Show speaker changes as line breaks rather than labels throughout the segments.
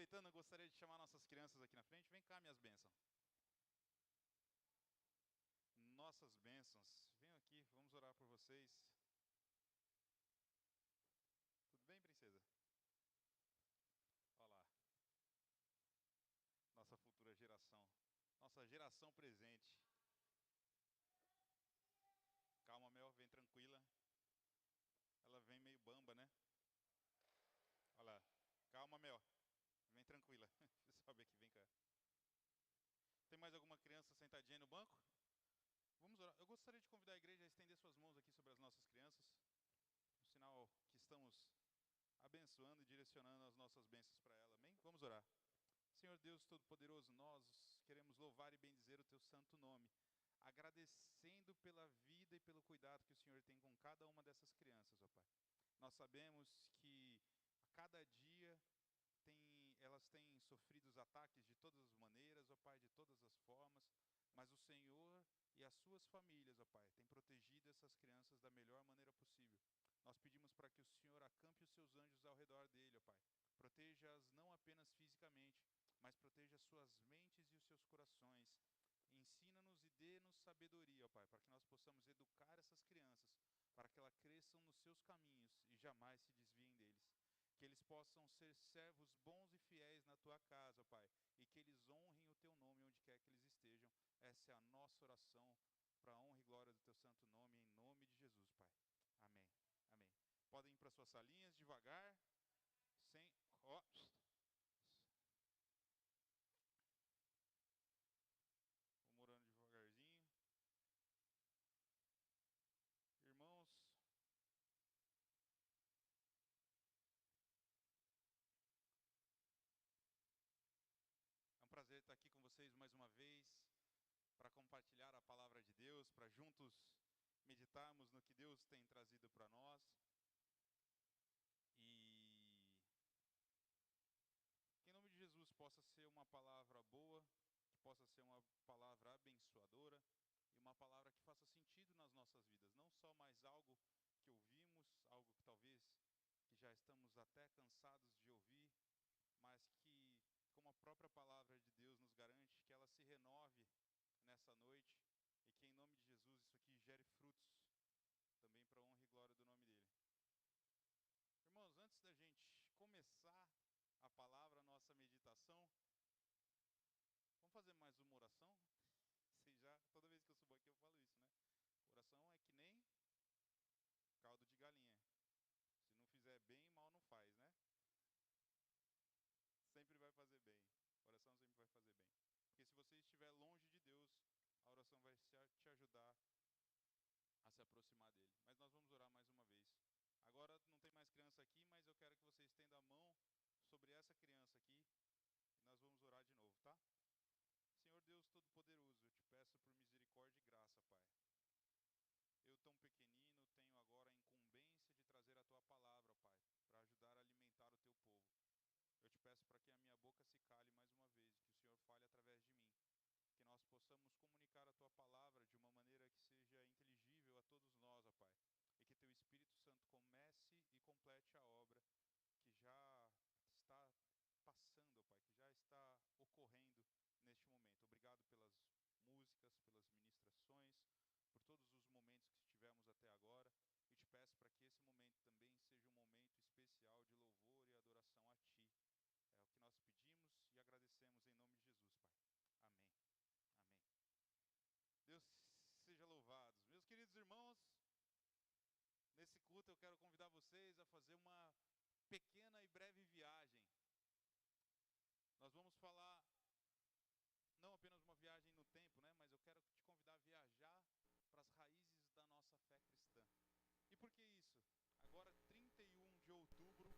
aproveitando, eu gostaria de chamar nossas crianças aqui na frente. Vem cá, minhas bênçãos. Nossas bênçãos. Venham aqui, vamos orar por vocês. Tudo bem, princesa? Olha lá. Nossa futura geração. Nossa geração presente. Calma, Mel, vem tranquila. Ela vem meio bamba, né? Olha lá. Calma, Mel. Vem tranquila. Sobe aqui, vem cá. Tem mais alguma criança sentadinha aí no banco? Vamos orar. Eu gostaria de convidar a igreja a estender suas mãos aqui sobre as nossas crianças. Um sinal que estamos abençoando e direcionando as nossas bênçãos para ela. Amém? Vamos orar. Senhor Deus Todo-Poderoso, nós queremos louvar e bendizer o Teu santo nome, agradecendo pela vida e pelo cuidado que o Senhor tem com cada uma dessas crianças, ó Pai. Nós sabemos que a cada dia elas têm sofrido os ataques de todas as maneiras, ó Pai, de todas as formas, mas o Senhor e as suas famílias, ó Pai, têm protegido essas crianças da melhor maneira possível. Nós pedimos para que o Senhor acampe os seus anjos ao redor dele, ó Pai. Proteja-as não apenas fisicamente, mas proteja as suas mentes e os seus corações. Ensina-nos e dê-nos sabedoria, ó Pai, para que nós possamos educar essas crianças, para que elas cresçam nos seus caminhos e jamais se desviem deles. Que eles possam ser servos bons e fiéis na Tua casa, ó Pai, e que eles honrem o Teu nome onde quer que eles estejam. Essa é a nossa oração, para a honra e glória do Teu santo nome, em nome de Jesus, Pai. Amém. Amém. Podem ir para suas salinhas devagar, sem... Vamos orando devagarzinho. Irmãos, é um prazer estar aqui com vocês mais uma vez, para compartilhar a palavra de Deus, para juntos meditarmos no que Deus tem trazido para nós. E que em nome de Jesus possa ser uma palavra boa, que possa ser uma palavra abençoadora e uma palavra que faça sentido nas nossas vidas. Não só mais algo que ouvimos, algo que talvez que já estamos até cansados de ouvir, mas que, como a própria palavra de Deus nos garante, que ela se renove nessa noite e que em nome de Jesus isso aqui gere frutos também para a honra e glória do nome dele. Irmãos, antes da gente começar a palavra, a nossa meditação, vamos fazer mais uma oração? Toda vez que eu subo aqui eu falo isso, né? Oração é que nem caldo de galinha. Se não fizer bem, mal não faz, né? Sempre vai fazer bem. Oração sempre vai fazer bem. Porque se você estiver longe de Deus, a oração vai te ajudar a se aproximar dele. Mas nós vamos orar mais uma vez. Agora não tem mais criança aqui, mas eu quero que você estenda a mão sobre essa criança aqui e nós vamos orar de novo, tá? Senhor Deus Todo-Poderoso, eu te peço por misericórdia e graça, Pai. Eu, tão pequenino, tenho agora a incumbência de trazer a Tua palavra, Pai, para ajudar a alimentar o Teu povo. Eu te peço para que a minha boca se cale mais uma vez, que o Senhor fale através de mim. Que nós possamos comunicar a Tua palavra de uma maneira que seja inteligível a todos nós, ó Pai. E que Teu Espírito Santo comece e complete a obra que já está passando, ó Pai, que já está ocorrendo neste momento. Obrigado pelas músicas, pelas ministrações, por todos os momentos que tivemos até agora. E te peço para que esse momento também seja um momento especial de louvor e adoração a Ti. É o que nós pedimos e agradecemos em nome de Jesus, Pai. Amém. Amém. Deus seja louvado. Meus queridos irmãos, nesse culto eu quero convidar vocês a fazer uma pequena e breve viagem. Nós vamos falar não apenas uma viagem no tempo, né, mas eu quero te convidar a viajar para as raízes da nossa fé cristã. E por que isso? Agora, 31 de outubro,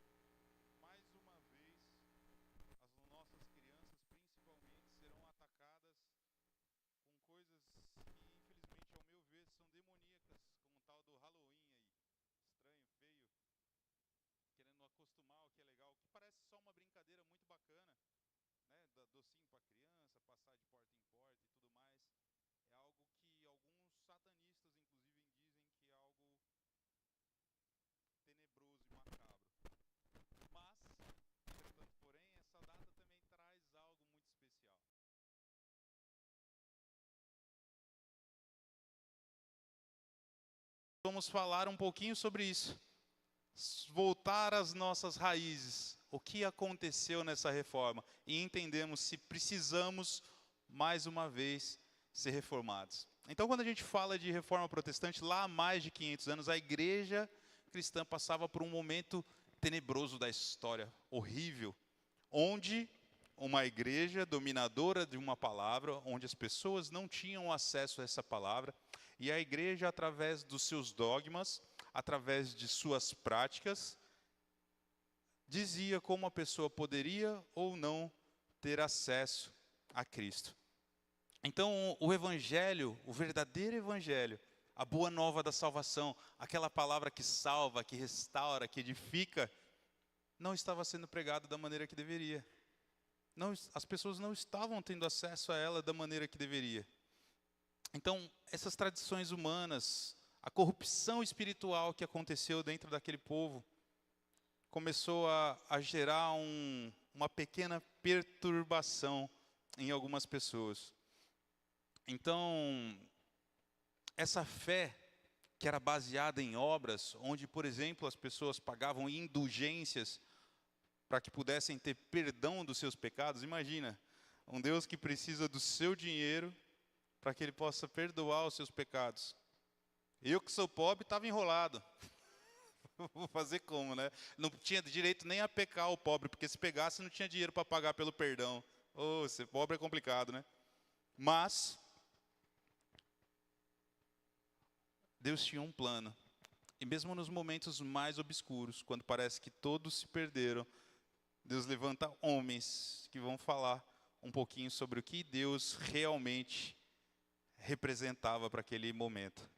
mais uma vez, as nossas crianças principalmente serão atacadas com coisas que, infelizmente, ao meu ver, são demoníacas, como o tal do Halloween aí. Estranho, feio, querendo acostumar o que é legal, que parece só uma brincadeira muito bacana, né? Docinho para criança, passar de porta em porta e tudo mais. É algo que alguns satanistas, inclusive, dizem que é algo tenebroso e macabro. Mas, entretanto, porém, essa data também vamos falar um pouquinho sobre isso. Voltar às nossas raízes. O que aconteceu nessa reforma? E entendemos se precisamos, mais uma vez, ser reformados. Então, quando a gente fala de reforma protestante, lá há mais de 500 anos, a igreja cristã passava por um momento tenebroso da história, horrível, onde uma igreja dominadora de uma palavra, onde as pessoas não tinham acesso a essa palavra, e a igreja, através dos seus dogmas, através de suas práticas, dizia como a pessoa poderia ou não ter acesso a Cristo. Então, o evangelho, o verdadeiro evangelho, a boa nova da salvação, aquela palavra que salva, que restaura, que edifica, não estava sendo pregado da maneira que deveria. Não, as pessoas não estavam tendo acesso a ela da maneira que deveria. Então, essas tradições humanas, a corrupção espiritual que aconteceu dentro daquele povo, começou a gerar uma pequena perturbação em algumas pessoas. Então, essa fé que era baseada em obras, onde, por exemplo, as pessoas pagavam indulgências para que pudessem ter perdão dos seus pecados. Imagina, um Deus que precisa do seu dinheiro para que Ele possa perdoar os seus pecados. Eu que sou pobre estava enrolado. Vou fazer como, né? Não tinha direito nem a pecar o pobre, porque se pegasse não tinha dinheiro para pagar pelo perdão. Oh, ser pobre é complicado, né? Mas Deus tinha um plano. E mesmo nos momentos mais obscuros, quando parece que todos se perderam, Deus levanta homens que vão falar um pouquinho sobre o que Deus realmente representava para aquele momento.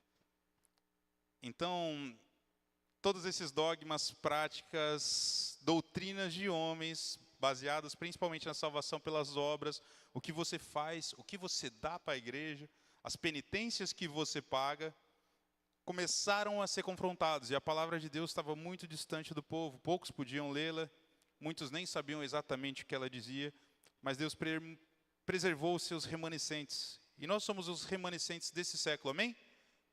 Então, todos esses dogmas, práticas, doutrinas de homens, baseadas principalmente na salvação pelas obras, o que você faz, o que você dá para a igreja, as penitências que você paga, começaram a ser confrontados. E a palavra de Deus estava muito distante do povo. Poucos podiam lê-la, muitos nem sabiam exatamente o que ela dizia, mas Deus preservou os seus remanescentes. E nós somos os remanescentes desse século, amém?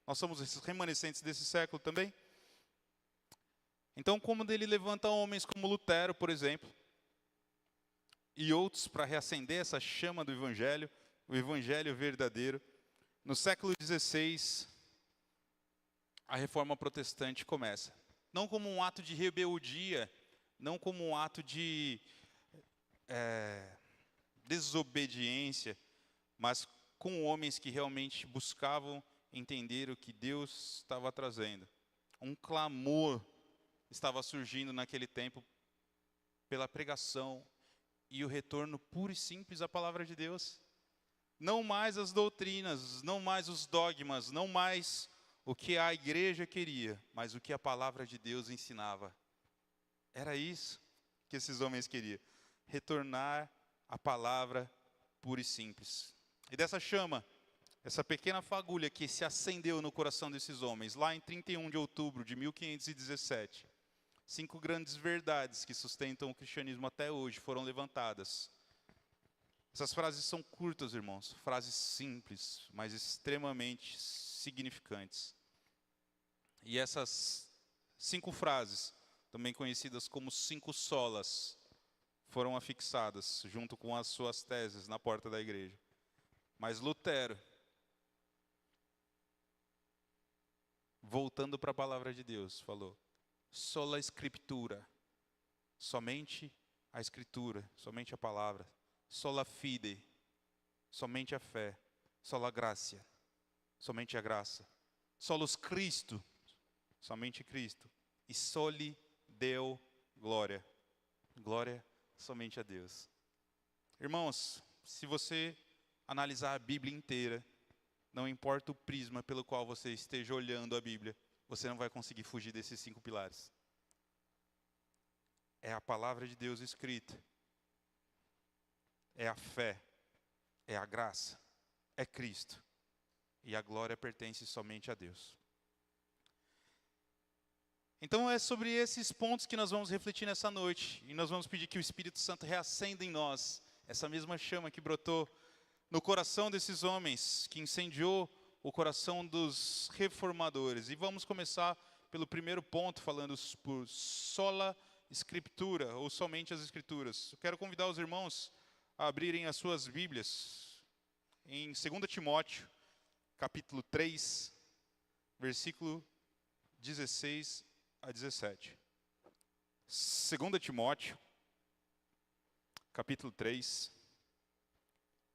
Nós somos esses remanescentes desse século também? Então, como ele levanta homens como Lutero, por exemplo, e outros para reacender essa chama do Evangelho, o Evangelho verdadeiro, no século XVI, a reforma protestante começa. Não como um ato de rebeldia, não como um ato de desobediência, mas com homens que realmente buscavam entender o que Deus estava trazendo. Um clamor estava surgindo naquele tempo pela pregação e o retorno puro e simples à palavra de Deus. Não mais as doutrinas, não mais os dogmas, não mais o que a igreja queria, mas o que a palavra de Deus ensinava. Era isso que esses homens queriam. Retornar à palavra pura e simples. E dessa chama, essa pequena fagulha que se acendeu no coração desses homens, lá em 31 de outubro de 1517, 5 grandes verdades que sustentam o cristianismo até hoje foram levantadas. Essas frases são curtas, irmãos, frases simples, mas extremamente significantes. E essas 5 frases, também conhecidas como 5 solas, foram afixadas junto com as suas teses na porta da igreja. Mas Lutero, voltando para a palavra de Deus, falou: sola scriptura, somente a escritura, somente a palavra, sola fide, somente a fé, sola gratia, somente a graça, solus Christo, somente Cristo, e soli Deo glória, glória somente a Deus. Irmãos, se você analisar a Bíblia inteira, não importa o prisma pelo qual você esteja olhando a Bíblia, você não vai conseguir fugir desses 5 pilares. É a palavra de Deus escrita, é a fé, é a graça, é Cristo, e a glória pertence somente a Deus. Então é sobre esses pontos que nós vamos refletir nessa noite, e nós vamos pedir que o Espírito Santo reacenda em nós essa mesma chama que brotou no coração desses homens, que incendiou o coração dos reformadores. E vamos começar pelo primeiro ponto, falando por sola Escritura, ou somente as Escrituras. Eu quero convidar os irmãos a abrirem as suas Bíblias em 2 Timóteo, capítulo 3, versículo 16 a 17. 2 Timóteo, capítulo 3,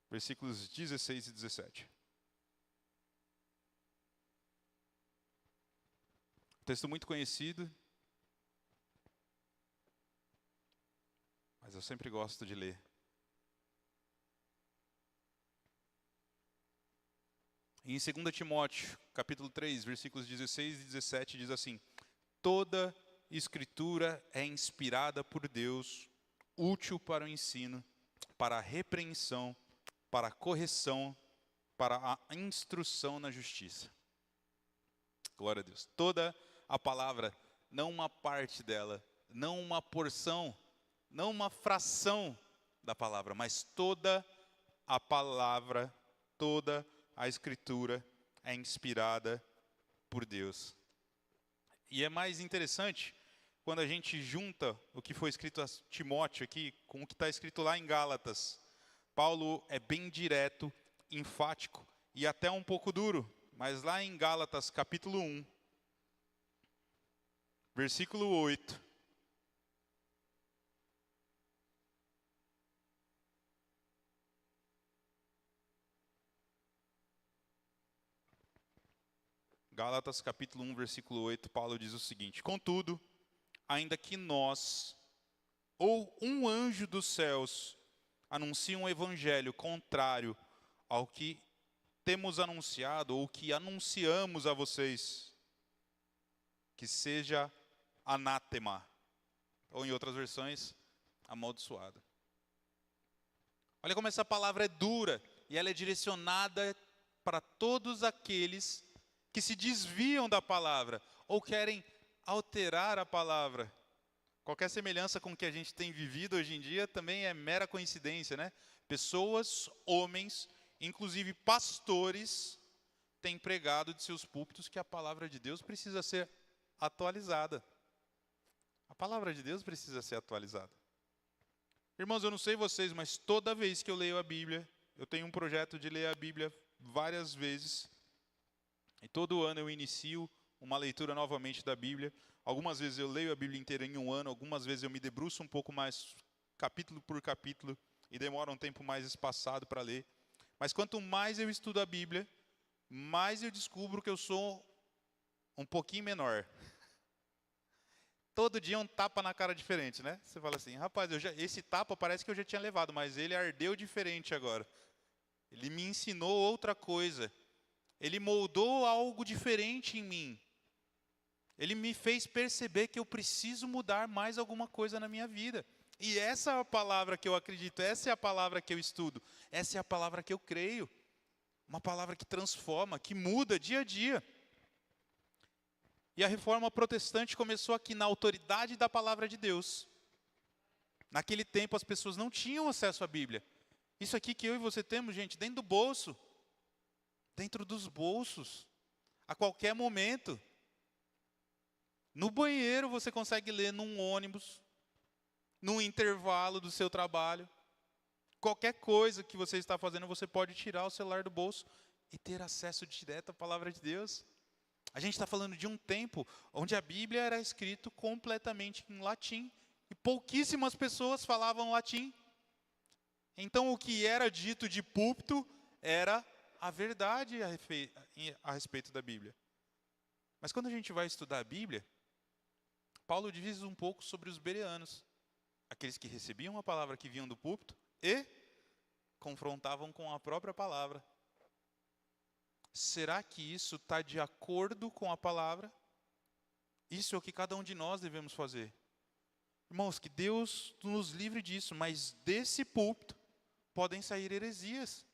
versículos 16 e 17. Texto muito conhecido, mas eu sempre gosto de ler. Em 2 Timóteo, capítulo 3, versículos 16 e 17, diz assim: toda Escritura é inspirada por Deus, útil para o ensino, para a repreensão, para a correção, para a instrução na justiça. Glória a Deus. Toda a palavra, não uma parte dela, não uma porção, não uma fração da palavra, mas toda a palavra, toda a Escritura é inspirada por Deus. E é mais interessante quando a gente junta o que foi escrito a Timóteo aqui com o que está escrito lá em Gálatas. Paulo é bem direto, enfático e até um pouco duro, mas lá em Gálatas capítulo 1, versículo 8, Gálatas capítulo 1, versículo 8, Paulo diz o seguinte: contudo, ainda que nós, ou um anjo dos céus, anuncie um evangelho contrário ao que temos anunciado, ou que anunciamos a vocês, que seja anátema, ou em outras versões, amaldiçoado. Olha como essa palavra é dura, e ela é direcionada para todos aqueles que se desviam da palavra, ou querem alterar a palavra. Qualquer semelhança com o que a gente tem vivido hoje em dia também é mera coincidência, né? Pessoas, homens, inclusive pastores, têm pregado de seus púlpitos que a palavra de Deus precisa ser atualizada. A palavra de Deus precisa ser atualizada. Irmãos, eu não sei vocês, mas toda vez que eu leio a Bíblia, eu tenho um projeto de ler a Bíblia várias vezes, e todo ano eu inicio uma leitura novamente da Bíblia. Algumas vezes eu leio a Bíblia inteira em um ano, algumas vezes eu me debruço um pouco mais, capítulo por capítulo, e demora um tempo mais espaçado para ler. Mas quanto mais eu estudo a Bíblia, mais eu descubro que eu sou um pouquinho menor. Todo dia um tapa na cara diferente, né? Você fala assim, rapaz, esse tapa parece que eu já tinha levado, mas ele ardeu diferente agora. Ele me ensinou outra coisa. Ele moldou algo diferente em mim. Ele me fez perceber que eu preciso mudar mais alguma coisa na minha vida. E essa é a palavra que eu acredito, essa é a palavra que eu estudo, essa é a palavra que eu creio. Uma palavra que transforma, que muda dia a dia. E a reforma protestante começou aqui na autoridade da palavra de Deus. Naquele tempo as pessoas não tinham acesso à Bíblia. Isso aqui que eu e você temos, gente, dentro do bolso. Dentro dos bolsos. A qualquer momento. No banheiro você consegue ler num ônibus, num intervalo do seu trabalho. Qualquer coisa que você está fazendo, você pode tirar o celular do bolso e ter acesso direto à palavra de Deus. A gente está falando de um tempo onde a Bíblia era escrita completamente em latim e pouquíssimas pessoas falavam latim. Então o que era dito de púlpito era a verdade a respeito da Bíblia. Mas quando a gente vai estudar a Bíblia, Paulo diz um pouco sobre os bereanos, aqueles que recebiam a palavra que vinham do púlpito e confrontavam com a própria palavra. Será que isso está de acordo com a palavra? Isso é o que cada um de nós devemos fazer. Irmãos, que Deus nos livre disso, mas desse púlpito podem sair heresias.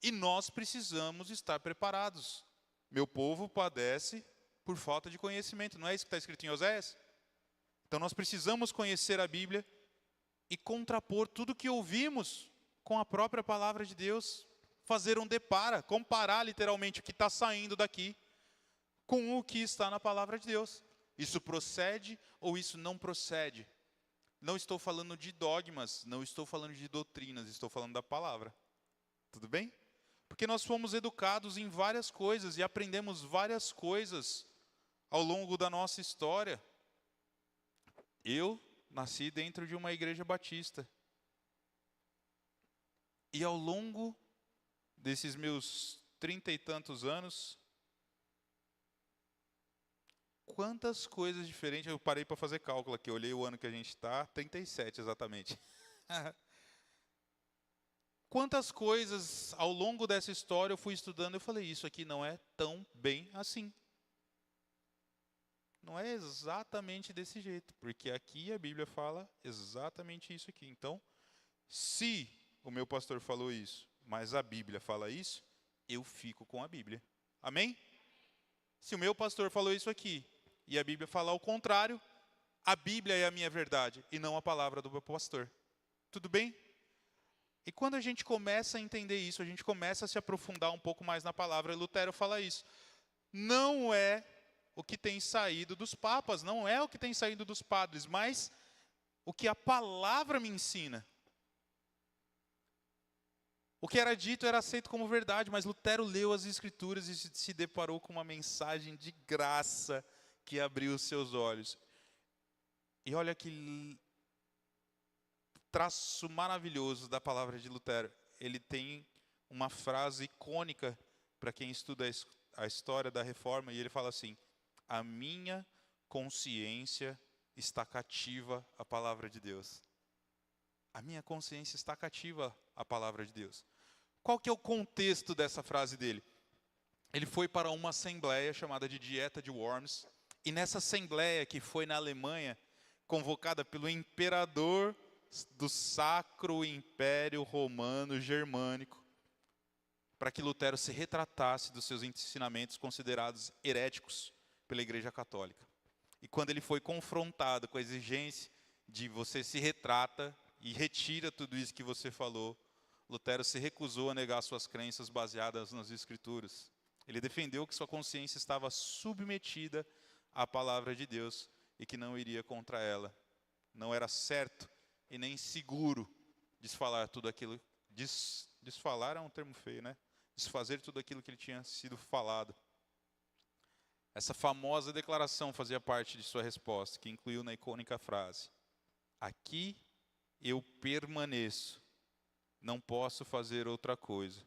E nós precisamos estar preparados. Meu povo padece por falta de conhecimento. Não é isso que está escrito em Oséias? Então nós precisamos conhecer a Bíblia e contrapor tudo que ouvimos com a própria palavra de Deus. fazer um depara, comparar literalmente o que está saindo daqui com o que está na palavra de Deus. Isso procede ou isso não procede? Não estou falando de dogmas, não estou falando de doutrinas, estou falando da palavra. Tudo bem? Porque nós fomos educados em várias coisas e aprendemos várias coisas ao longo da nossa história. Eu nasci dentro de uma igreja batista. E ao longo desses meus 30 e tantos anos, quantas coisas diferentes, eu parei para fazer cálculo aqui, eu olhei o ano que a gente está, 37 exatamente. Quantas coisas ao longo dessa história eu fui estudando, eu falei, isso aqui não é tão bem assim. Não é exatamente desse jeito, porque aqui a Bíblia fala exatamente isso aqui. Então, se o meu pastor falou isso, mas a Bíblia fala isso, eu fico com a Bíblia. Amém? Se o meu pastor falou isso aqui, e a Bíblia fala o contrário, a Bíblia é a minha verdade, e não a palavra do meu pastor. Tudo bem? E quando a gente começa a entender isso, a gente começa a se aprofundar um pouco mais na palavra, e Lutero fala isso. Não é o que tem saído dos papas, não é o que tem saído dos padres, mas o que a palavra me ensina. O que era dito era aceito como verdade, mas Lutero leu as Escrituras e se deparou com uma mensagem de graça que abriu os seus olhos. E olha que traço maravilhoso da palavra de Lutero. Ele tem uma frase icônica para quem estuda a história da Reforma, e ele fala assim: a minha consciência está cativa à palavra de Deus. A minha consciência está cativa à palavra de Deus. Qual que é o contexto dessa frase dele? Ele foi para uma assembleia chamada de Dieta de Worms, e nessa assembleia, que foi na Alemanha, convocada pelo imperador do Sacro Império Romano Germânico, para que Lutero se retratasse dos seus ensinamentos considerados heréticos pela Igreja Católica. E quando ele foi confrontado com a exigência de você se retrata e retira tudo isso que você falou, Lutero se recusou a negar suas crenças baseadas nas Escrituras. Ele defendeu que sua consciência estava submetida à palavra de Deus e que não iria contra ela. Não era certo e nem seguro desfalar tudo aquilo. Desfalar é um termo feio, né? Desfazer tudo aquilo que ele tinha sido falado. Essa famosa declaração fazia parte de sua resposta, que incluiu na icônica frase: aqui eu permaneço, não posso fazer outra coisa,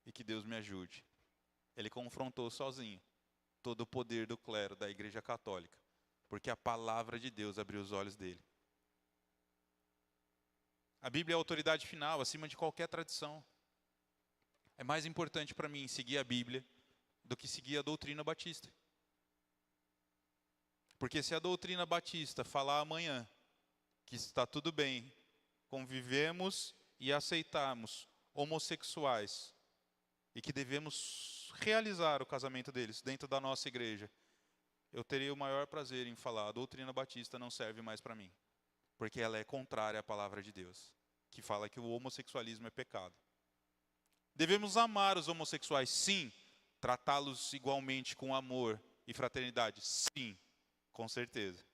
e que Deus me ajude. Ele confrontou sozinho todo o poder do clero da Igreja Católica, porque a palavra de Deus abriu os olhos dele. A Bíblia é a autoridade final, acima de qualquer tradição. É mais importante para mim seguir a Bíblia do que seguir a doutrina batista. Porque se a doutrina batista falar amanhã que está tudo bem, convivemos e aceitamos homossexuais e que devemos realizar o casamento deles dentro da nossa igreja, eu teria o maior prazer em falar: a doutrina batista não serve mais para mim, porque ela é contrária à palavra de Deus, que fala que o homossexualismo é pecado. Devemos amar os homossexuais, sim. Tratá-los igualmente com amor e fraternidade, sim, com certeza.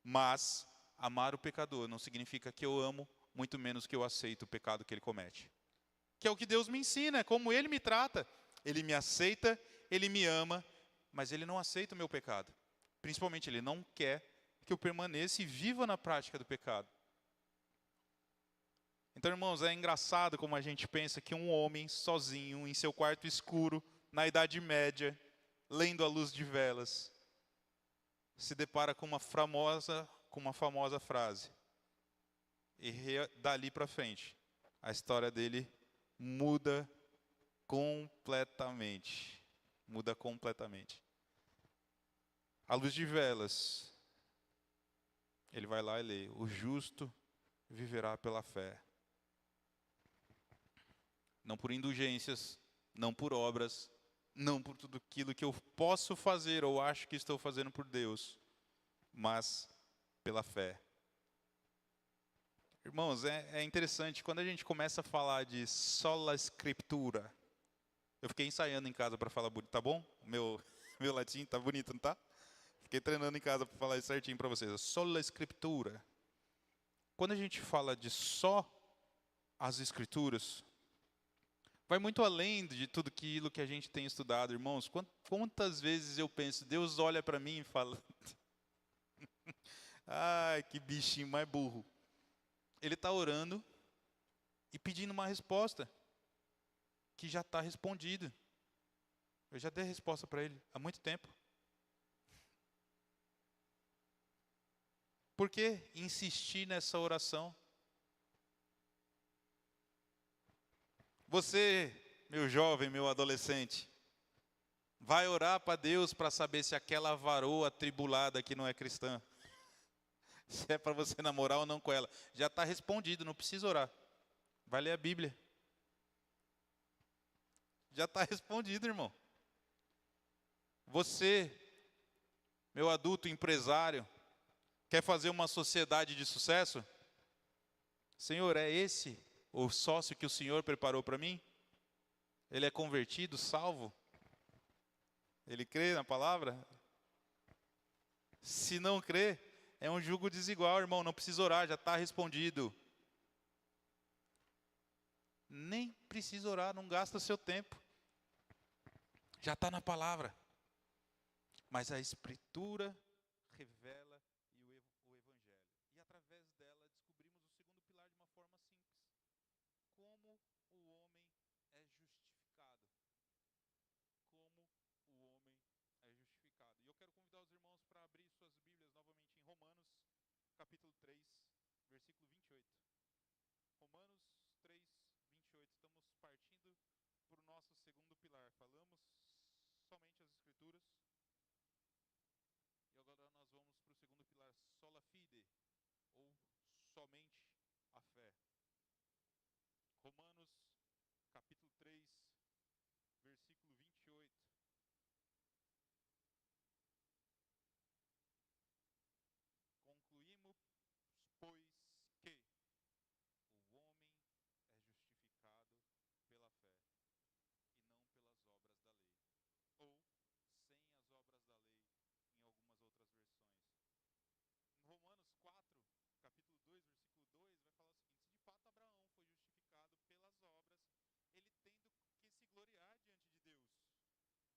Mas amar o pecador não significa que eu amo, muito menos que eu aceito o pecado que ele comete. Que é o que Deus me ensina, é como Ele me trata. Ele me aceita, Ele me ama, mas Ele não aceita o meu pecado. Principalmente, Ele não quer que eu permaneça e viva na prática do pecado. Então, irmãos, é engraçado como a gente pensa que um homem sozinho, em seu quarto escuro, na Idade Média, lendo à luz de velas, se depara com uma famosa frase. E dali para frente, a história dele muda completamente. Muda completamente. À luz de velas, ele vai lá e lê: o justo viverá pela fé. Não por indulgências, não por obras, não por tudo aquilo que eu posso fazer ou acho que estou fazendo por Deus, mas pela fé. Irmãos, é interessante, quando a gente começa a falar de sola scriptura, eu fiquei ensaiando em casa para falar bonito, tá bom? Meu latim tá bonito, não tá? Fiquei treinando em casa para falar isso certinho para vocês. Sola scriptura. Quando a gente fala de só as escrituras, vai muito além de tudo aquilo que a gente tem estudado, irmãos. Quantas vezes eu penso, Deus olha para mim e fala, ai, que bichinho mais burro. Ele está orando e pedindo uma resposta que já está respondida. Eu já dei a resposta para ele há muito tempo. Por que insistir nessa oração? Você, meu jovem, meu adolescente, vai orar para Deus para saber se aquela varoa atribulada que não é cristã, se é para você namorar ou não com ela. Já está respondido, não precisa orar. Vai ler a Bíblia. Já está respondido, irmão. Você, meu adulto empresário, quer fazer uma sociedade de sucesso? Senhor, é esse o sócio que o Senhor preparou para mim? Ele é convertido, salvo? Ele crê na palavra? Se não crê, é um jugo desigual, irmão. Não precisa orar, já está respondido. Nem precisa orar, não gasta seu tempo. Já está na palavra. Mas a Escritura revela o Evangelho. E através dela descobrimos o segundo pilar de uma forma simples. Como o homem é justificado. Como o homem é justificado. E eu quero convidar os irmãos para abrir suas Bíblias novamente em Romanos, capítulo 3, versículo 28. Romanos 3, 28. Estamos partindo para o nosso segundo pilar. Falamos somente as Escrituras. E agora nós vamos para o segundo pilar, sola fide, ou somente a fé. Romanos, capítulo 3, versículo 28. Concluímos, pois, que o homem é justificado pela fé e não pelas obras da lei. Ou sem as obras da lei, em algumas outras versões. Em Romanos 4, capítulo 2, versículo 2, vai falar o seguinte: se de fato Abraão foi justificado pelas obras, ele tendo que se gloriar diante de Deus.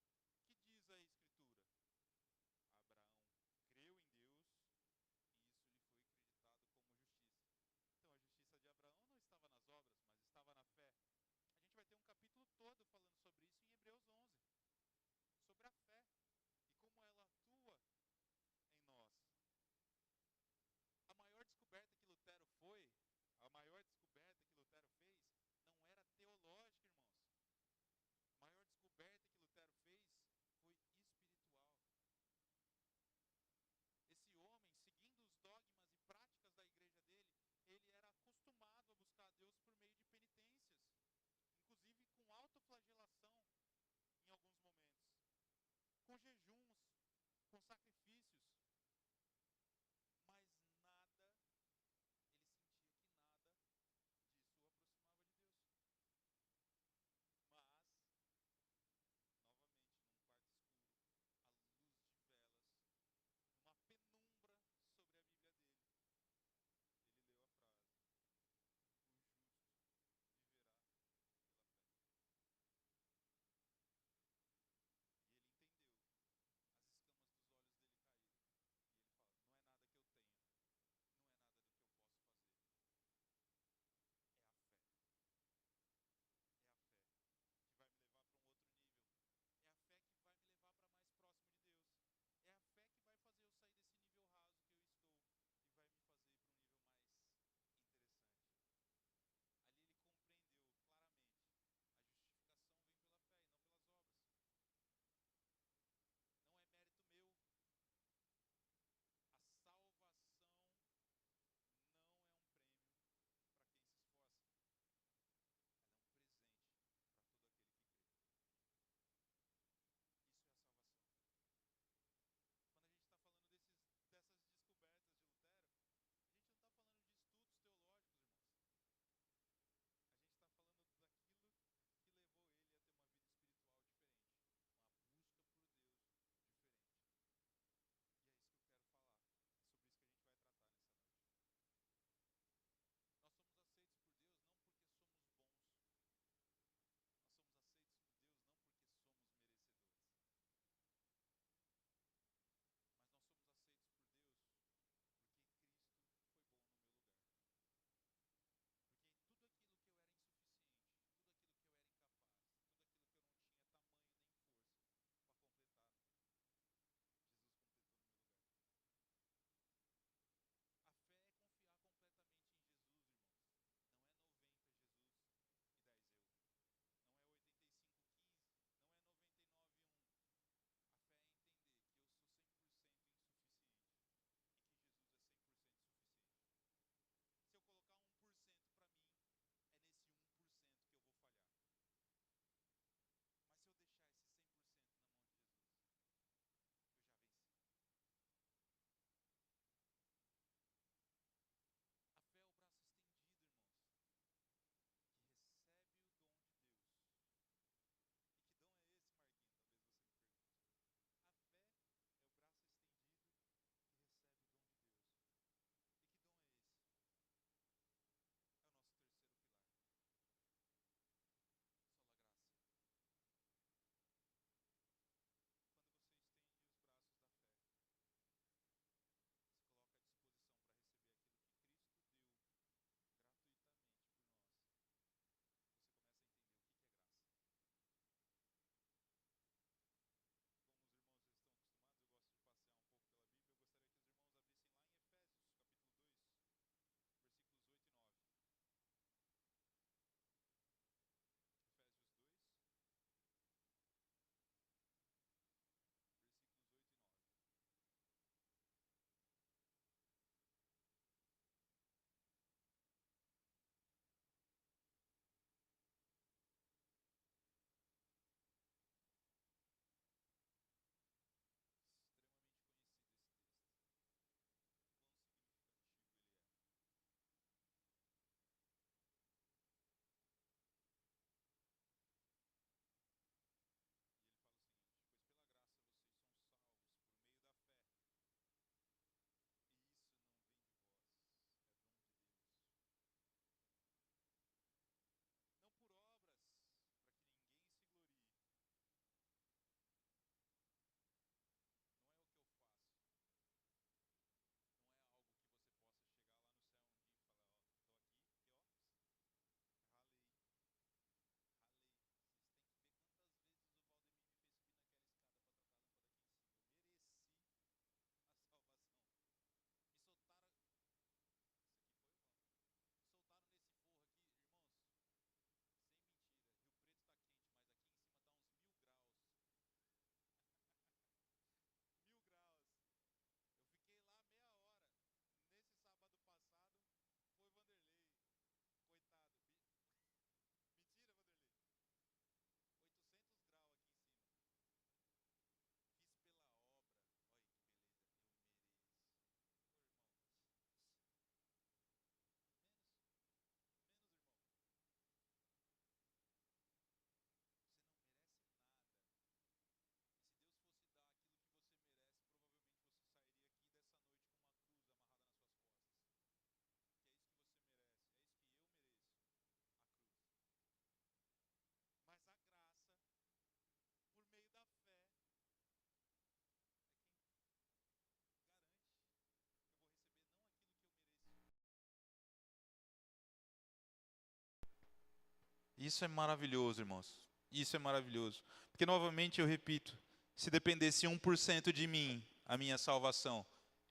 Isso é maravilhoso, irmãos. Isso é maravilhoso. Porque, novamente, eu repito, se dependesse 1% de mim, a minha salvação,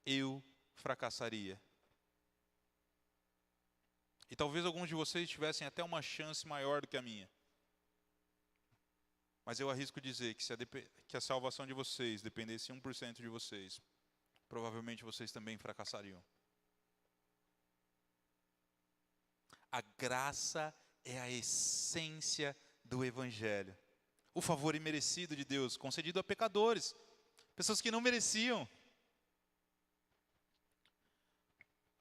eu fracassaria. E talvez alguns de vocês tivessem até uma chance maior do que a minha. Mas eu arrisco dizer que que a salvação de vocês dependesse 1% de vocês, provavelmente vocês também fracassariam. A graça é a essência do Evangelho. O favor imerecido de Deus, concedido a pecadores, pessoas que não mereciam.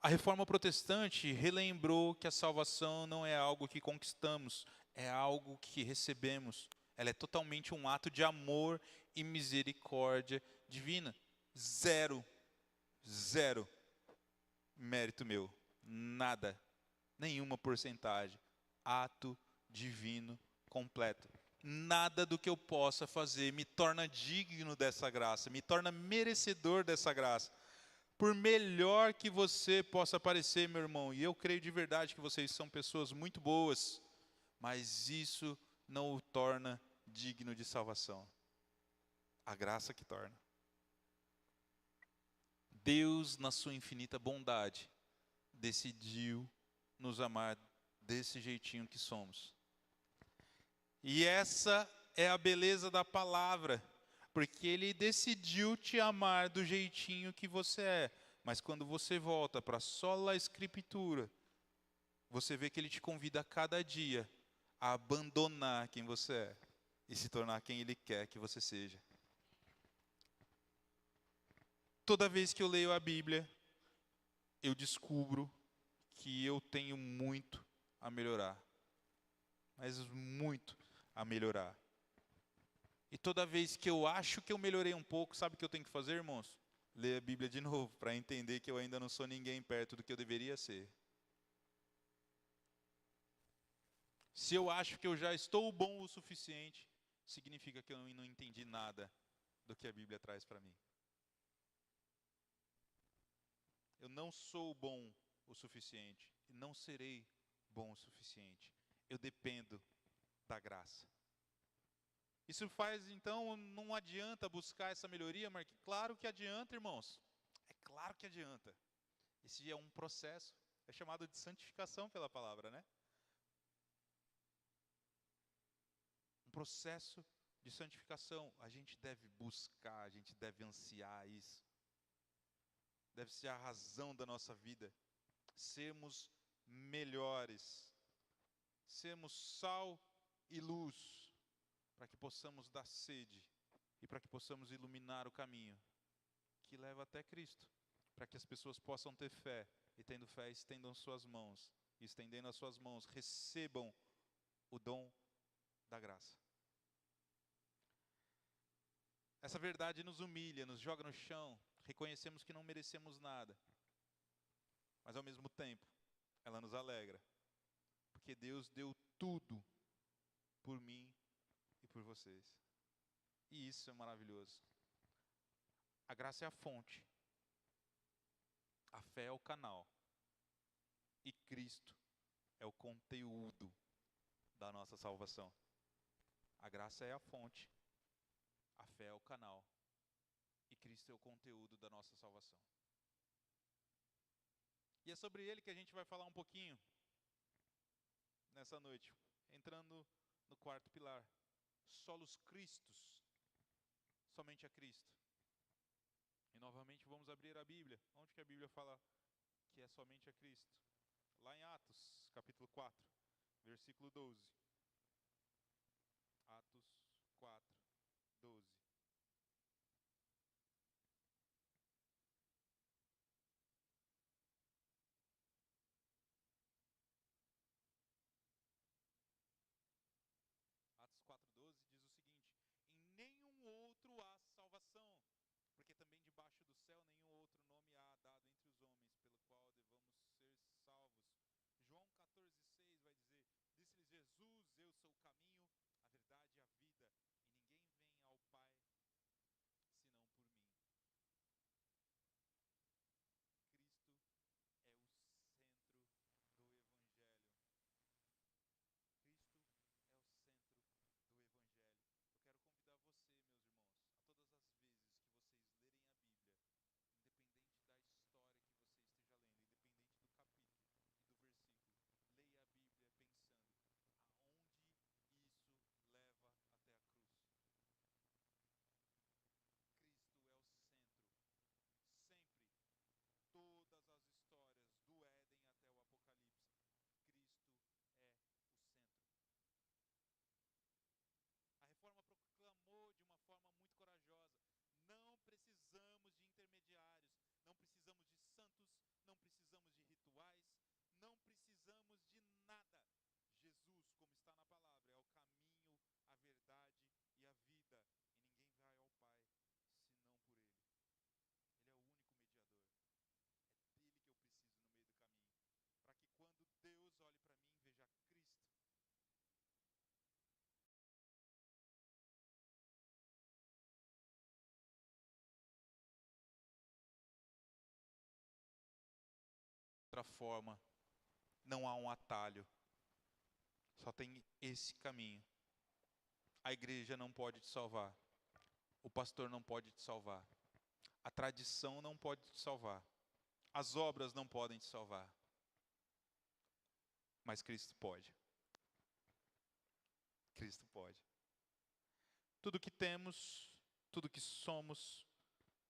A Reforma Protestante relembrou que a salvação não é algo que conquistamos, é algo que recebemos. Ela é totalmente um ato de amor e misericórdia divina. Zero mérito meu, nada, nenhuma porcentagem. Ato divino completo. Nada do que eu possa fazer me torna digno dessa graça, me torna merecedor dessa graça. Por melhor que você possa parecer, meu irmão, e eu creio de verdade que vocês são pessoas muito boas, mas isso não o torna digno de salvação. A graça que torna. Deus, na sua infinita bondade, decidiu nos amar desse jeitinho que somos. E essa é a beleza da palavra, porque Ele decidiu te amar do jeitinho que você é. Mas quando você volta para a sola Escritura, você vê que Ele te convida a cada dia a abandonar quem você é e se tornar quem Ele quer que você seja. Toda vez que eu leio a Bíblia, eu descubro que eu tenho muito a melhorar. Mas muito a melhorar. E toda vez que eu acho que eu melhorei um pouco, sabe o que eu tenho que fazer, irmãos? Ler a Bíblia de novo, para entender que eu ainda não sou ninguém perto do que eu deveria ser. Se eu acho que eu já estou bom o suficiente, significa que eu não entendi nada do que a Bíblia traz para mim. Eu não sou bom o suficiente e não serei bom o suficiente. Eu dependo da graça. Isso faz, então, não adianta buscar essa melhoria, mas claro que adianta, irmãos. É claro que adianta. Esse é um processo, é chamado de santificação pela palavra, né? Um processo de santificação. A gente deve buscar, a gente deve ansiar isso. Deve ser a razão da nossa vida. Sermos melhores. Sermos sal e luz. Para que possamos dar sede. E para que possamos iluminar o caminho que leva até Cristo. Para que as pessoas possam ter fé. E tendo fé, estendam suas mãos. E estendendo as suas mãos, recebam o dom da graça. Essa verdade nos humilha, nos joga no chão. Reconhecemos que não merecemos nada. Mas ao mesmo tempo, ela nos alegra. Porque Deus deu tudo por mim e por vocês. E isso é maravilhoso. A graça é a fonte. A fé é o canal. E Cristo é o conteúdo da nossa salvação. A graça é a fonte. A fé é o canal. E Cristo é o conteúdo da nossa salvação. E é sobre ele que a gente vai falar um pouquinho nessa noite. Entrando no quarto pilar. Solos Christus. Somente a Cristo. E novamente vamos abrir a Bíblia. Onde que a Bíblia fala que é somente a Cristo? Lá em Atos, capítulo 4, versículo 12. Atos 4, 12. Atos 4:12 diz o seguinte: em nenhum outro há salvação, porque também debaixo do céu nenhum outro nome há dado entre os homens, pelo qual devamos ser salvos. João 14:6 vai dizer: disse-lhes Jesus, eu sou o caminho, a verdade e a vida, e ninguém vem ao Pai senão por mim. Cristo é o centro do Evangelho. Cristo outra forma, não há um atalho. Só tem esse caminho. A igreja não pode te salvar. O pastor não pode te salvar. A tradição não pode te salvar. As obras não podem te salvar. Mas Cristo pode. Cristo pode. Tudo que temos, tudo que somos,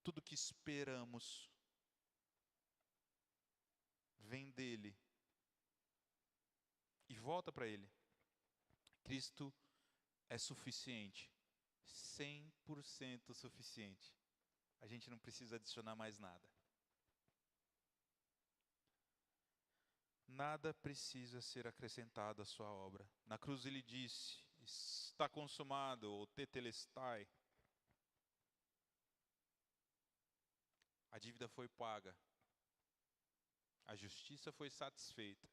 tudo que esperamos, vem dele e volta para ele. Cristo é suficiente, 100% suficiente. A gente não precisa adicionar mais nada. Nada precisa ser acrescentado à sua obra. Na cruz ele disse, está consumado, ou tetelestai. A dívida foi paga. A justiça foi satisfeita.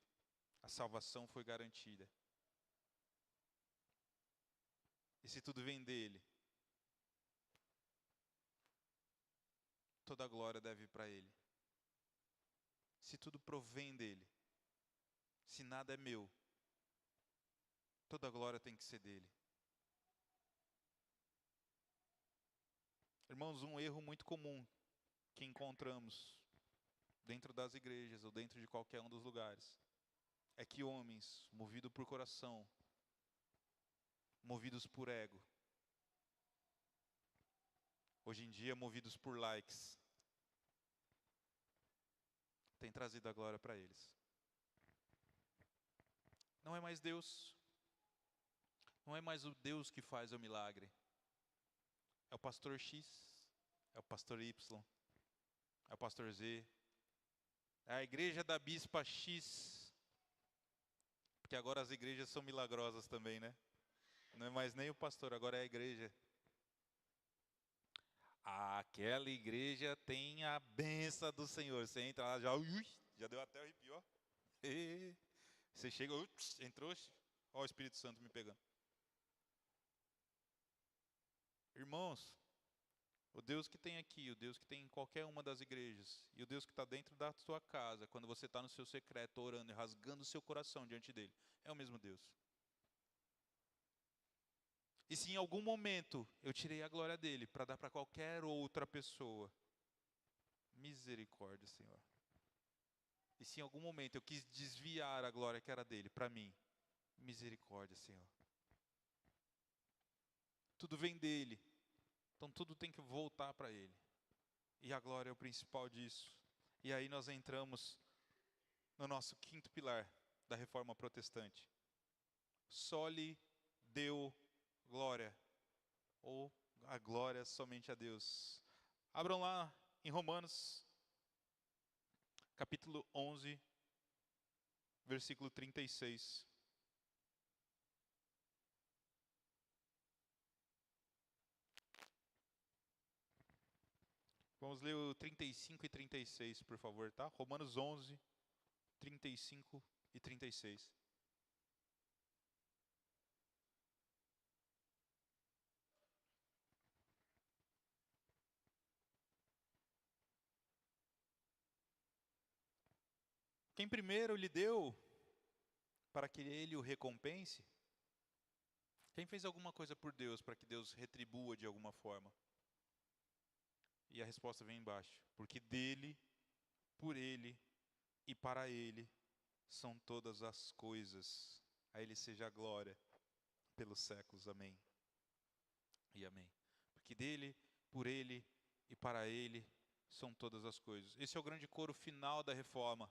A salvação foi garantida. E se tudo vem dele, toda a glória deve ir para ele. Se tudo provém dele, se nada é meu, toda a glória tem que ser dele. Irmãos, um erro muito comum que encontramos dentro das igrejas ou dentro de qualquer um dos lugares é que homens, movidos por coração, movidos por ego, hoje em dia movidos por likes, têm trazido a glória para eles. Não é mais Deus. Não é mais o Deus que faz o milagre. É o pastor X, é o pastor Y, é o pastor Z, é a igreja da bispa X, porque agora as igrejas são milagrosas também, né? Não é mais nem o pastor, agora é a igreja. Aquela igreja tem a benção do Senhor. Você entra lá, já deu até arrepio, ó. Você chega, entrou, ó o Espírito Santo me pegando. Irmãos, o Deus que tem aqui, o Deus que tem em qualquer uma das igrejas, e o Deus que está dentro da sua casa, quando você está no seu secreto, orando e rasgando o seu coração diante dele, é o mesmo Deus. E se em algum momento eu tirei a glória dele para dar para qualquer outra pessoa, misericórdia, Senhor. E se em algum momento eu quis desviar a glória que era dele para mim, misericórdia, Senhor. Tudo vem dele, então tudo tem que voltar para ele. E a glória é o principal disso. E aí nós entramos no nosso quinto pilar da reforma protestante. Só lhe deu glória, ou a glória somente a Deus. Abram lá em Romanos, capítulo 11, versículo 36. Vamos ler o 35 e 36, por favor, tá? Romanos 11, 35 e 36. Quem primeiro lhe deu para que ele o recompense? Quem fez alguma coisa por Deus para que Deus retribua de alguma forma? E a resposta vem embaixo. Porque dele, por ele e para ele são todas as coisas. A ele seja a glória pelos séculos. Amém. E amém. Porque dele, por ele e para ele são todas as coisas. Esse é o grande coro final da reforma.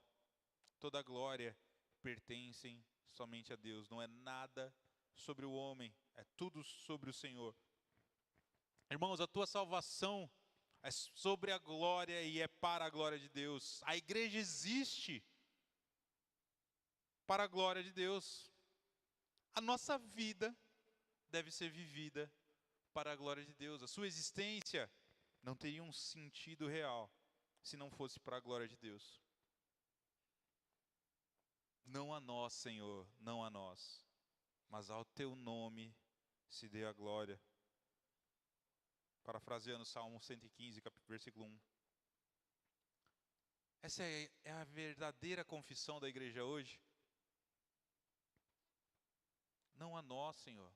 Toda a glória pertencem somente a Deus. Não é nada sobre o homem, é tudo sobre o Senhor. Irmãos, a tua salvação é sobre a glória e é para a glória de Deus. A igreja existe para a glória de Deus. A nossa vida deve ser vivida para a glória de Deus. A sua existência não teria um sentido real se não fosse para a glória de Deus. Não a nós, Senhor, não a nós, mas ao teu nome se dê a glória. Parafraseando Salmo 115, versículo 1. Essa é a verdadeira confissão da igreja hoje? Não a nós, Senhor.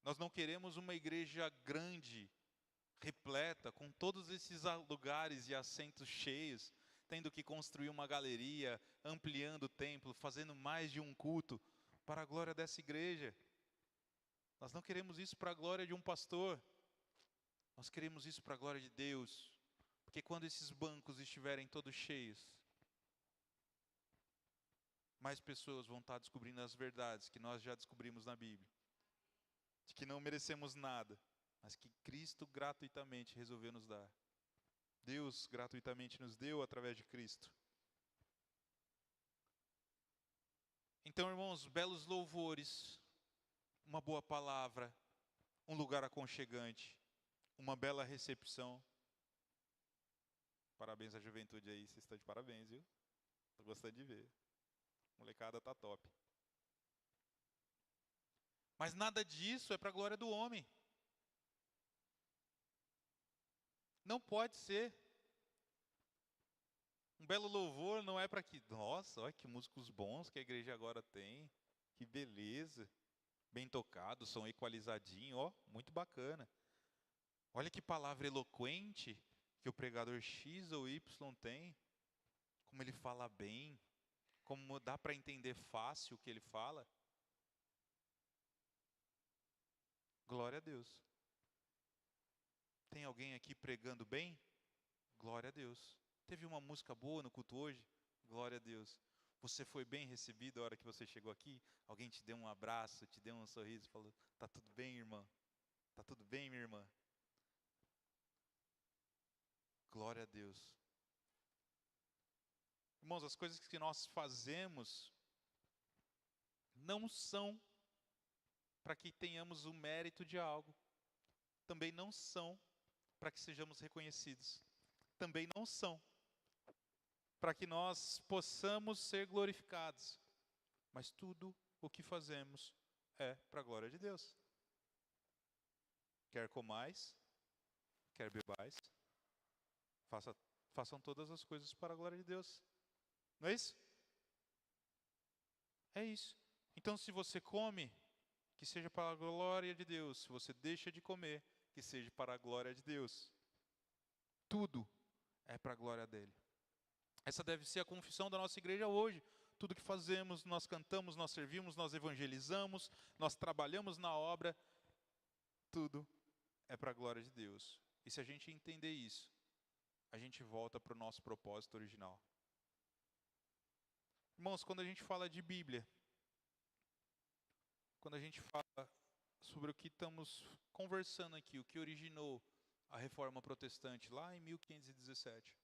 Nós não queremos uma igreja grande, repleta, com todos esses lugares e assentos cheios, tendo que construir uma galeria, ampliando o templo, fazendo mais de um culto para a glória dessa igreja. Nós não queremos isso para a glória de um pastor. Nós queremos isso para a glória de Deus. Porque quando esses bancos estiverem todos cheios, mais pessoas vão estar descobrindo as verdades que nós já descobrimos na Bíblia. De que não merecemos nada, mas que Cristo gratuitamente resolveu nos dar. Deus gratuitamente nos deu através de Cristo. Então, irmãos, belos louvores, uma boa palavra, um lugar aconchegante, uma bela recepção. Parabéns à juventude aí, vocês estão de parabéns, viu? Tô gostando de ver. A molecada tá top. Mas nada disso é para a glória do homem. Não pode ser. Um belo louvor não é para que... Nossa, olha que músicos bons que a igreja agora tem. Que beleza. Bem tocado, som equalizadinho, ó, muito bacana. Olha que palavra eloquente que o pregador X ou Y tem. Como ele fala bem. Como dá para entender fácil o que ele fala. Glória a Deus. Tem alguém aqui pregando bem? Glória a Deus. Teve uma música boa no culto hoje? Glória a Deus. Você foi bem recebido a hora que você chegou aqui? Alguém te deu um abraço, te deu um sorriso, falou: "Tá tudo bem, irmã? Tá tudo bem, minha irmã?" Glória a Deus. Irmãos, as coisas que nós fazemos não são para que tenhamos o mérito de algo. Também não são para que sejamos reconhecidos. Também não são para que nós possamos ser glorificados. Mas tudo o que fazemos é para a glória de Deus. Quer comais, quer bebais, façam todas as coisas para a glória de Deus. Não é isso? É isso. Então, se você come, que seja para a glória de Deus. Se você deixa de comer, que seja para a glória de Deus. Tudo é para a glória dele. Essa deve ser a confissão da nossa igreja hoje. Tudo que fazemos, nós cantamos, nós servimos, nós evangelizamos, nós trabalhamos na obra, tudo é para a glória de Deus. E se a gente entender isso, a gente volta para o nosso propósito original. Irmãos, quando a gente fala de Bíblia, quando a gente fala sobre o que estamos conversando aqui, o que originou a Reforma Protestante lá em 1517.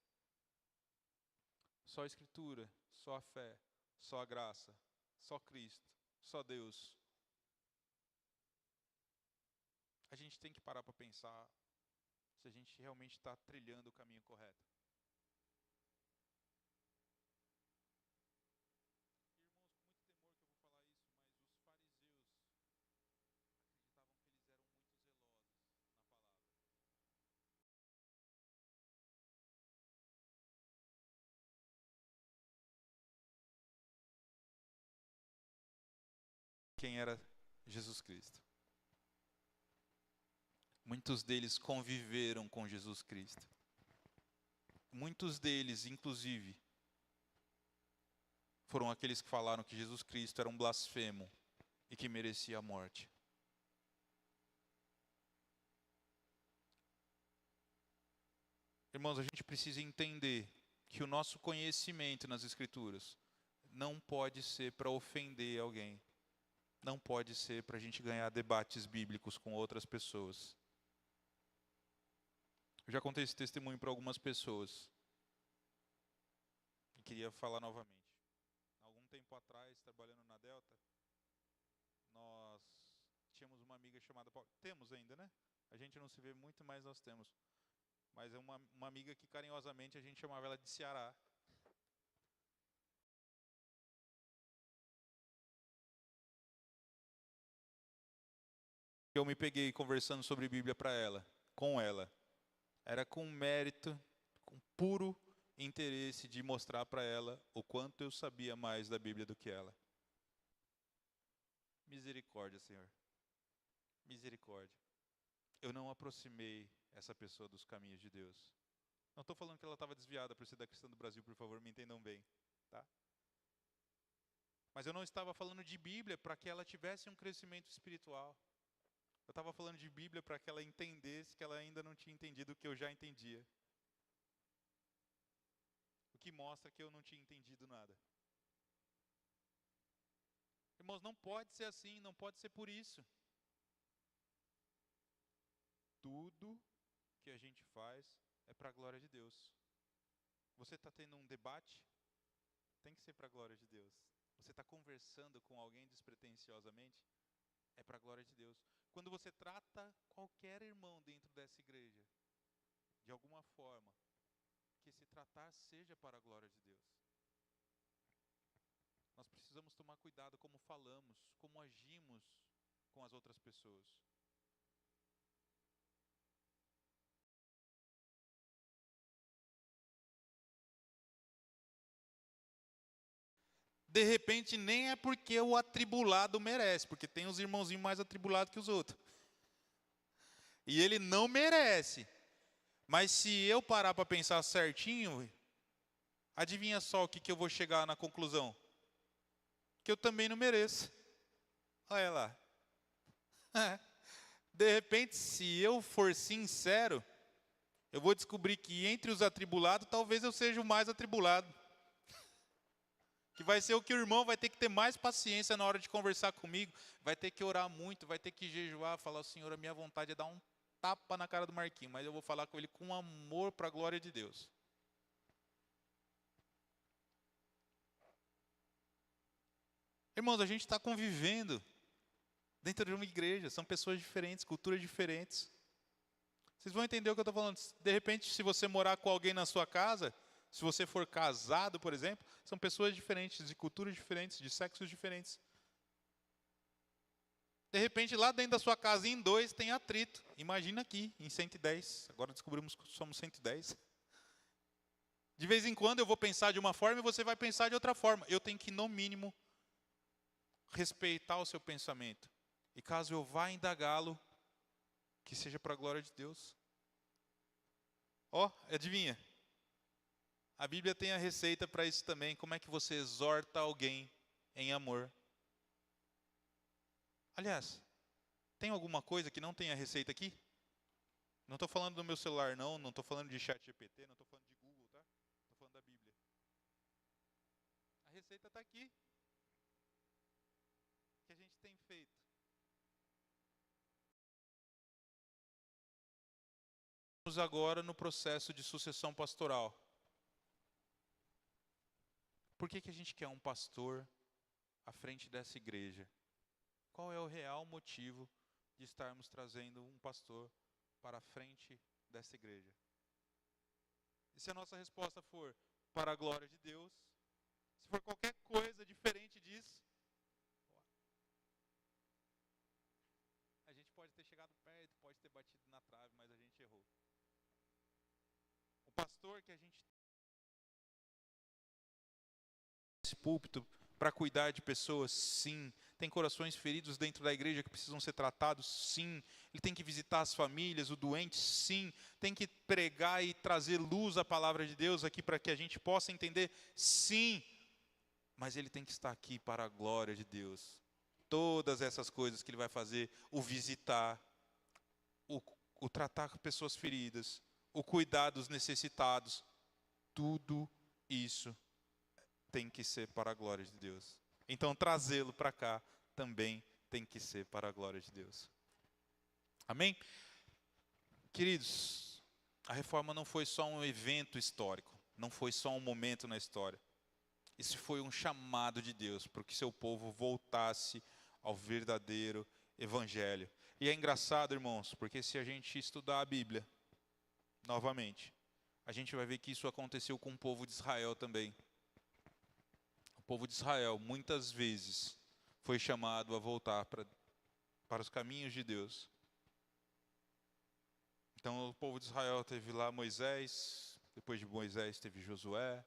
Só a Escritura, só a fé, só a graça, só Cristo, só Deus. A gente tem que parar para pensar se a gente realmente está trilhando o caminho correto. Irmãos, com muito temor que eu vou falar isso, mas os fariseus acreditavam que eles eram muito zelosos na palavra. Quem era Jesus Cristo? Muitos deles conviveram com Jesus Cristo. Muitos deles, inclusive, foram aqueles que falaram que Jesus Cristo era um blasfemo e que merecia a morte. Irmãos, a gente precisa entender que o nosso conhecimento nas Escrituras não pode ser para ofender alguém. Não pode ser para a gente ganhar debates bíblicos com outras pessoas. Eu já contei esse testemunho para algumas pessoas. E queria falar novamente. Algum tempo atrás, trabalhando na Delta, nós tínhamos uma amiga chamada Paula. Temos ainda, né? A gente não se vê muito, mas nós temos. Mas é uma amiga que carinhosamente a gente chamava ela de Ceará. Eu me peguei conversando sobre Bíblia para ela, com ela. Era com mérito, com puro interesse de mostrar para ela o quanto eu sabia mais da Bíblia do que ela. Misericórdia, Senhor. Misericórdia. Eu não aproximei essa pessoa dos caminhos de Deus. Não estou falando que ela estava desviada por ser da cristã do Brasil, por favor, me entendam bem, tá? Mas eu não estava falando de Bíblia para que ela tivesse um crescimento espiritual. Eu estava falando de Bíblia para que ela entendesse que ela ainda não tinha entendido o que eu já entendia. O que mostra que eu não tinha entendido nada. Irmãos, não pode ser assim, não pode ser por isso. Tudo que a gente faz é para a glória de Deus. Você está tendo um debate? Tem que ser para a glória de Deus. Você está conversando com alguém despretensiosamente? É para a glória de Deus. Quando você trata qualquer irmão dentro dessa igreja, de alguma forma, que esse tratar seja para a glória de Deus. Nós precisamos tomar cuidado como falamos, como agimos com as outras pessoas. De repente, nem é porque o atribulado merece, porque tem uns irmãozinhos mais atribulados que os outros. E ele não merece. Mas se eu parar para pensar certinho, adivinha só o que eu vou chegar na conclusão? Que eu também não mereço. Olha lá. De repente, se eu for sincero, eu vou descobrir que entre os atribulados, talvez eu seja o mais atribulado. Que vai ser o que o irmão vai ter que ter mais paciência na hora de conversar comigo. Vai ter que orar muito, vai ter que jejuar, falar, Senhor, a minha vontade é dar um tapa na cara do Marquinhos, mas eu vou falar com ele com amor para a glória de Deus. Irmãos, a gente está convivendo dentro de uma igreja, são pessoas diferentes, culturas diferentes. Vocês vão entender o que eu estou falando. De repente, se você morar com alguém na sua casa, se você for casado, por exemplo, são pessoas diferentes, de culturas diferentes, de sexos diferentes. De repente, lá dentro da sua casa, em 2, tem atrito. Imagina aqui, em 110. Agora descobrimos que somos 110. De vez em quando eu vou pensar de uma forma e você vai pensar de outra forma. Eu tenho que, no mínimo, respeitar o seu pensamento. E caso eu vá indagá-lo, que seja para a glória de Deus. Ó, adivinha? A Bíblia tem a receita para isso também. Como é que você exorta alguém em amor? Aliás, tem alguma coisa que não tem a receita aqui? Não estou falando do meu celular, não estou falando de chat GPT, não estou falando de Google, tá? Estou falando da Bíblia. A receita está aqui. O que a gente tem feito? Estamos agora no processo de sucessão pastoral. Por que a gente quer um pastor à frente dessa igreja? Qual é o real motivo de estarmos trazendo um pastor para a frente dessa igreja? E se a nossa resposta for para a glória de Deus, se for qualquer coisa diferente disso, a gente pode ter chegado perto, pode ter batido na trave, mas a gente errou. O pastor que a gente esse púlpito para cuidar de pessoas, sim. Tem corações feridos dentro da igreja que precisam ser tratados, sim. Ele tem que visitar as famílias, o doente, sim. Tem que pregar e trazer luz à palavra de Deus aqui para que a gente possa entender, sim. Mas ele tem que estar aqui para a glória de Deus. Todas essas coisas que ele vai fazer, o visitar, o tratar pessoas feridas, o cuidar dos necessitados, tudo isso tem que ser para a glória de Deus. Então, trazê-lo para cá também tem que ser para a glória de Deus. Amém? Queridos, a reforma não foi só um evento histórico, não foi só um momento na história. Isso foi um chamado de Deus para que seu povo voltasse ao verdadeiro evangelho. E é engraçado, irmãos, porque se a gente estudar a Bíblia, novamente, a gente vai ver que isso aconteceu com o povo de Israel também. O povo de Israel, muitas vezes, foi chamado a voltar para os caminhos de Deus. Então, o povo de Israel teve lá Moisés, depois de Moisés teve Josué,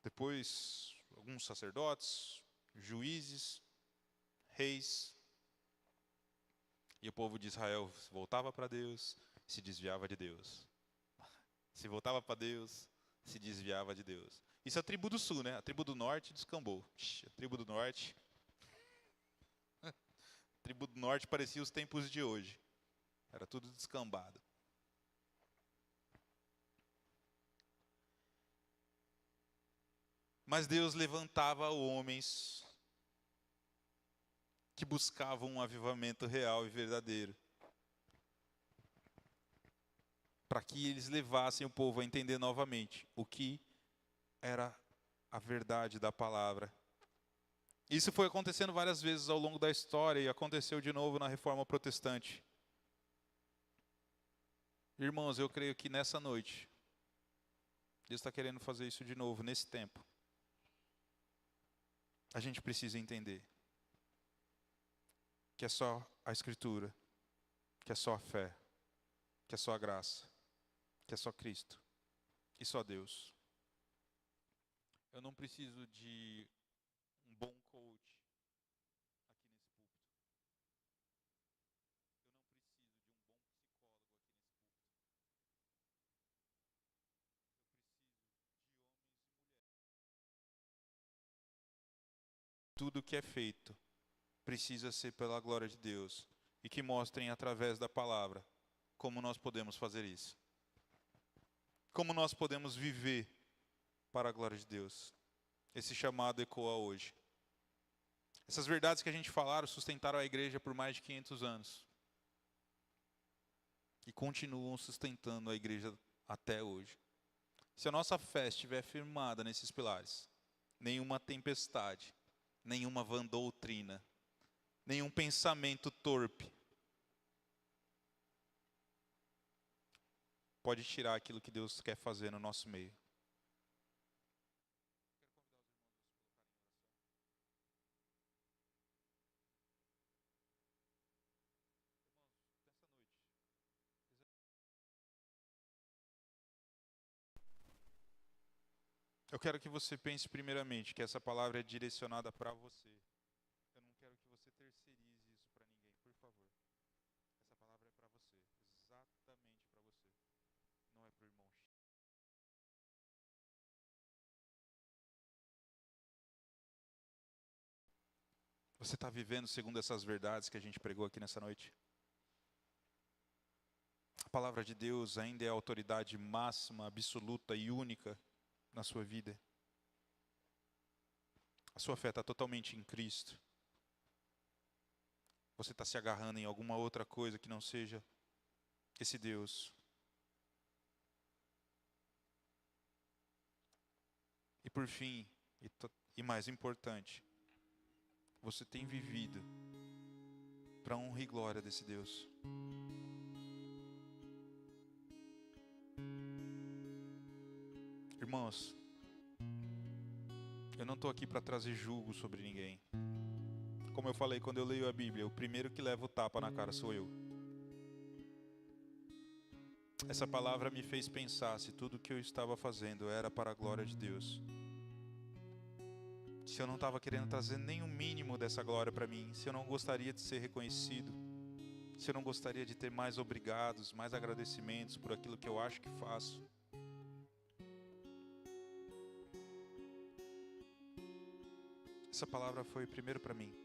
depois alguns sacerdotes, juízes, reis, e o povo de Israel voltava para Deus, se desviava de Deus. Se voltava para Deus, se desviava de Deus. Isso é a tribo do sul, né? A tribo do norte descambou. A tribo do norte parecia os tempos de hoje. Era tudo descambado. Mas Deus levantava homens que buscavam um avivamento real e verdadeiro, para que eles levassem o povo a entender novamente o que era a verdade da palavra. Isso foi acontecendo várias vezes ao longo da história e aconteceu de novo na Reforma Protestante. Irmãos, eu creio que nessa noite, Deus está querendo fazer isso de novo, nesse tempo. A gente precisa entender que é só a Escritura, que é só a fé, que é só a graça, que é só Cristo e só Deus. Eu não preciso de um bom coach aqui nesse púlpito. Eu não preciso de um bom psicólogo aqui nesse púlpito. Eu preciso de homens e mulheres. Tudo que é feito precisa ser pela glória de Deus e que mostrem através da palavra como nós podemos fazer isso. Como nós podemos viver para a glória de Deus. Esse chamado ecoa hoje. Essas verdades que a gente falaram sustentaram a igreja por mais de 500 anos. E continuam sustentando a igreja até hoje. Se a nossa fé estiver firmada nesses pilares, nenhuma tempestade, nenhuma vã doutrina, nenhum pensamento torpe pode tirar aquilo que Deus quer fazer no nosso meio. Eu quero que você pense primeiramente que essa palavra é direcionada para você. Eu não quero que você terceirize isso para ninguém, por favor. Essa palavra é para você, exatamente para você. Não é para o irmão. Você está vivendo segundo essas verdades que a gente pregou aqui nessa noite? A palavra de Deus ainda é a autoridade máxima, absoluta e única na sua vida? A sua fé está totalmente em Cristo? Você está se agarrando em alguma outra coisa que não seja esse Deus? E por fim, e mais importante, você tem vivido para a honra e glória desse Deus? Irmãos, eu não estou aqui para trazer julgo sobre ninguém. Como eu falei quando eu leio a Bíblia, o primeiro que leva o tapa na cara sou eu. Essa palavra me fez pensar se tudo o que eu estava fazendo era para a glória de Deus. Se eu não estava querendo trazer nem o mínimo dessa glória para mim, se eu não gostaria de ser reconhecido, se eu não gostaria de ter mais obrigados, mais agradecimentos por aquilo que eu acho que faço. Essa palavra foi primeiro para mim.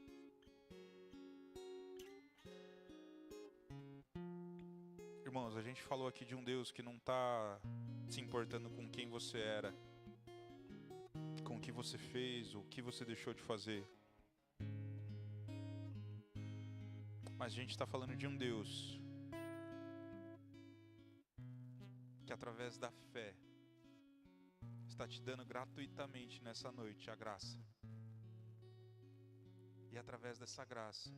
Irmãos, a gente falou aqui de um Deus que não está se importando com quem você era, com o que você fez, ou o que você deixou de fazer. Mas a gente está falando de um Deus que através da fé está te dando gratuitamente nessa noite a graça. E através dessa graça,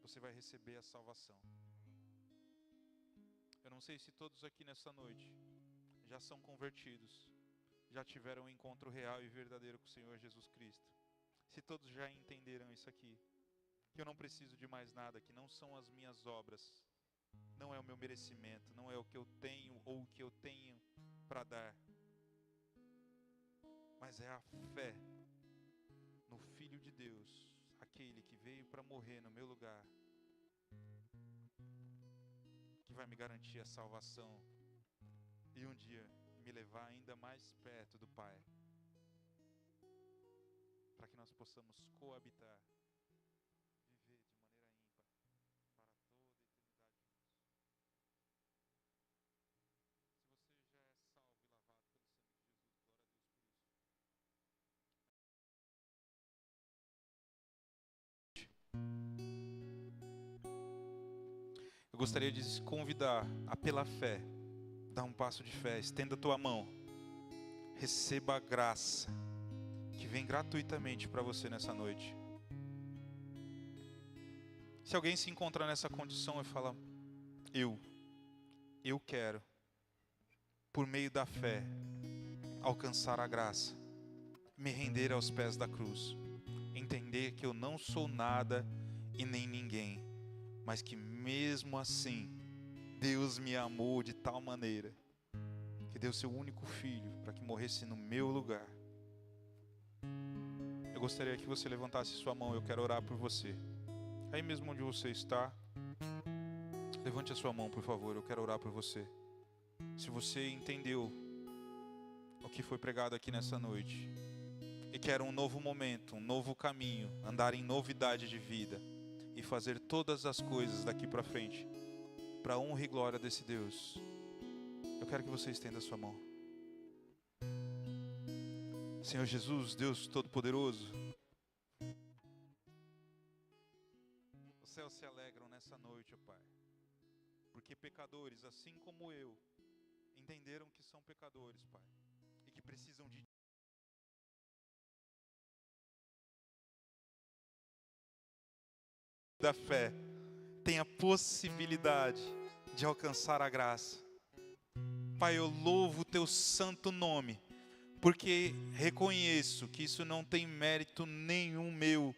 você vai receber a salvação. Eu não sei se todos aqui nessa noite já são convertidos, já tiveram um encontro real e verdadeiro com o Senhor Jesus Cristo. Se todos já entenderam isso aqui, que eu não preciso de mais nada, que não são as minhas obras, não é o meu merecimento, não é o que eu tenho ou o que eu tenho para dar, mas é a fé no Filho de Deus, aquele que veio para morrer no meu lugar, que vai me garantir a salvação e um dia me levar ainda mais perto do Pai, para que nós possamos coabitar, viver de maneira ímpar para toda a eternidade juntos. Se você já é salvo e lavado pelo sangue de Jesus, glória a Deus por isso. Eu gostaria de te convidar a, pela fé, dar um passo de fé, estenda a tua mão, receba a graça que vem gratuitamente para você nessa noite. Se alguém se encontrar nessa condição e fala, eu quero, por meio da fé, alcançar a graça, me render aos pés da cruz, entender que eu não sou nada e nem ninguém, mas que mesmo assim, Deus me amou de tal maneira, que deu seu único filho para que morresse no meu lugar. Eu gostaria que você levantasse sua mão, eu quero orar por você. Aí mesmo onde você está, levante a sua mão, por favor, eu quero orar por você. Se você entendeu o que foi pregado aqui nessa noite e quer um novo momento, um novo caminho, andar em novidade de vida e fazer todas as coisas daqui para frente para a honra e glória desse Deus, eu quero que você estenda a sua mão. Senhor Jesus, Deus Todo-Poderoso, os céus se alegram nessa noite, ó Pai, porque pecadores, assim como eu, entenderam que são pecadores, Pai, e que precisam de da fé, tem a possibilidade de alcançar a graça. Pai, eu louvo o teu santo nome, porque reconheço que isso não tem mérito nenhum meu,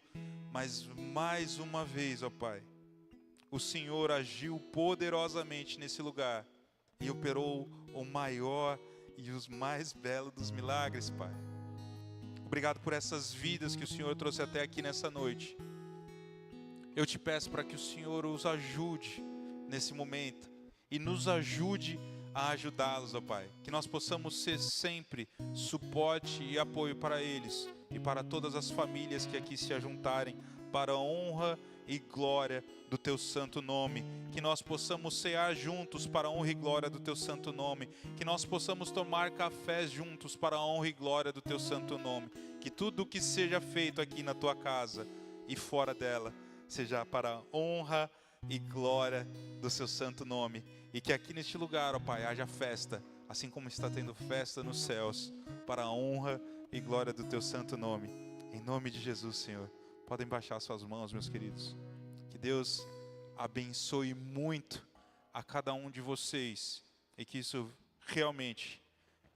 mas mais uma vez, ó Pai, o Senhor agiu poderosamente nesse lugar e operou o maior e os mais belos dos milagres, Pai. Obrigado por essas vidas que o Senhor trouxe até aqui nessa noite. Eu te peço para que o Senhor os ajude nesse momento e nos ajude a ajudá-los, ó Pai. Que nós possamos ser sempre suporte e apoio para eles e para todas as famílias que aqui se ajuntarem para a honra e glória do Teu santo nome. Que nós possamos cear juntos para a honra e glória do Teu santo nome. Que nós possamos tomar cafés juntos para a honra e glória do Teu santo nome. Que tudo o que seja feito aqui na Tua casa e fora dela seja para a honra e glória do Seu santo nome. E que aqui neste lugar, ó Pai, haja festa, assim como está tendo festa nos céus, para a honra e glória do Teu santo nome. Em nome de Jesus, Senhor. Podem baixar suas mãos, meus queridos. Que Deus abençoe muito a cada um de vocês e que isso realmente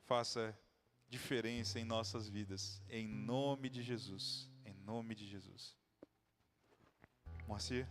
faça diferença em nossas vidas. Em nome de Jesus. Em nome de Jesus. Moacir.